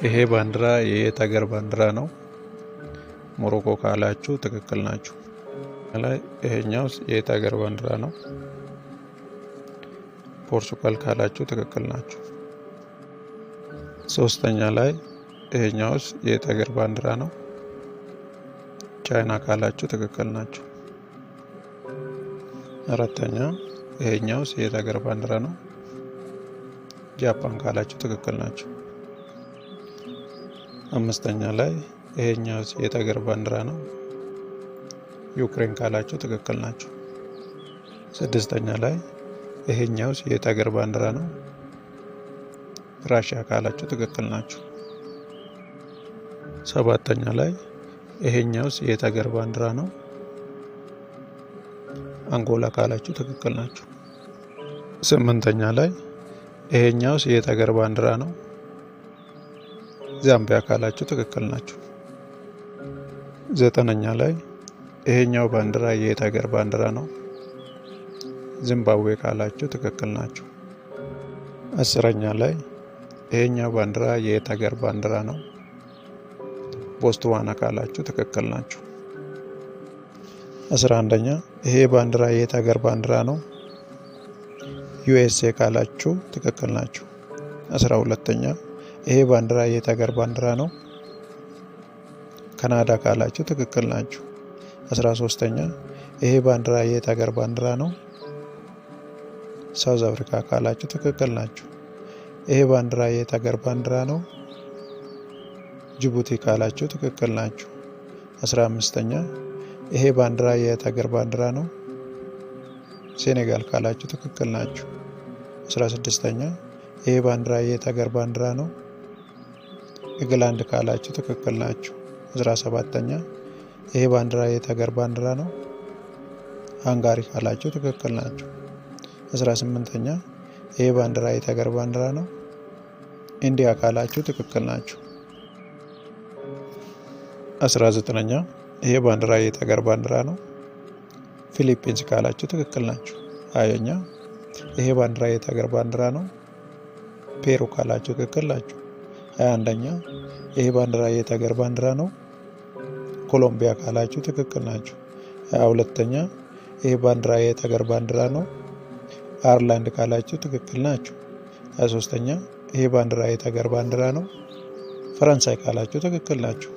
ይሄ ባንዲራ የየት ሀገር ባንዲራ ነው? ሞሮኮ ካላችሁ ትክክል ናችሁ። ይሄኛውስ የየት ሀገር ባንዲራ ነው? ፖርቹጋል ካላችሁ ትክክል ናችሁ። ሶስተኛ ላይ ይሄኛውስ የየት ሀገር ባንዲራ ነው? ቻይና ካላችሁ ትክክል ናችሁ። አራተኛ ይሄኛውስ የየት ሀገር ባንዲራ ነው? ጃፓን ካላችሁ ትክክል ናችሁ። አምስተኛ ላይ ይሄኛውስ የየት ሀገር ባንዲራ ነው? ዩክሬን ካላችሁ ትክክል ናችሁ። ስድስተኛ ላይ ይሄኛውስ የየት ሀገር ባንዲራ ነው? ራሽያ ካላችሁ ትክክል ናችሁ። ሰባተኛ ላይ ይሄኛውስ የየት ሀገር ባንዲራ ነው? አንጎላ ካላችሁ ትክክል ናችሁ። ስምንተኛ ላይ ይሄኛውስ የየት ሀገር ባንዲራ ነው? ዛምቢያ ካላችሁ ትክክል ናችሁ። ዘጠነኛ ላይ ይሄኛው ባንዲራ የየት ሀገር ባንዲራ ነው? ዚምባብዌ ካላችሁ ትክክል ናችሁ። አስረኛ ላይ ይሄኛው ባንዲራ የየት ሀገር ባንዲራ ነው? ቦትስዋና ካላችሁ ትክክል ናችሁ። 11ኛ ይሄ ባንዲራ የየት ሀገር ባንዲራ ነው? ዩኤስኤ ካላችሁ ትክክል ናችሁ። 12ኛ ይሄ ባንዲራ የየት ሀገር ባንዲራ ነው? ካናዳ ካላችሁ ትክክል ናችሁ። 13ኛ ይሄ ባንዲራ የየት ሀገር ባንዲራ ነው? ሳውዝ አፍሪካ ካላችሁ ትክክል ናችሁ። ይሄ ባንዲራ የየት ሀገር ባንዲራ ነው? ጅቡቲ ካላችሁ ትክክል ናችሁ። 15ኛ ይሄ ባንዲራ የየት ሀገር ባንዲራ ነው? ሴኔጋል ካላችሁ ትክክል ናችሁ። 16ኛ ይሄ ባንዲራ የየት ሀገር ባንዲራ ነው? ኢንግላንድ ካላችሁ ትክክል ናችሁ። 17ኛ ይሄ ባንዲራ የየት ሀገር ባንዲራ ነው? ሃንጋሪ ካላችሁ ትክክል ናችሁ። 18ኛ ይሄ ባንዲራ የየት ሀገር ባንዲራ ነው? ኢንዲያ ካላችሁ ትክክል ናችሁ። 19ኛ ይሄ ባንዲራ የየት ሀገር ባንዲራ ነው? ፊሊፒንስ ካላችሁ ትክክል ናችሁ። 20ኛ ይሄ ባንዲራ የየት ሀገር ባንዲራ ነው? ፔሩ ካላችሁ ትክክል ናችሁ። 21ኛ ይሄ ባንዲራ የየት ሀገር ባንዲራ ነው? ኮሎምቢያ ካላችሁ ትክክል ናችሁ። 22ኛ ይሄ ባንዲራ የየት ሀገር ባንዲራ ነው? አየርላንድ ካላችሁ ትክክል ናችሁ። 23ኛ ይሄ ባንዲራ የየት ሀገር ባንዲራ ነው? ፈረንሳይ ካላችሁ ትክክል ናችሁ።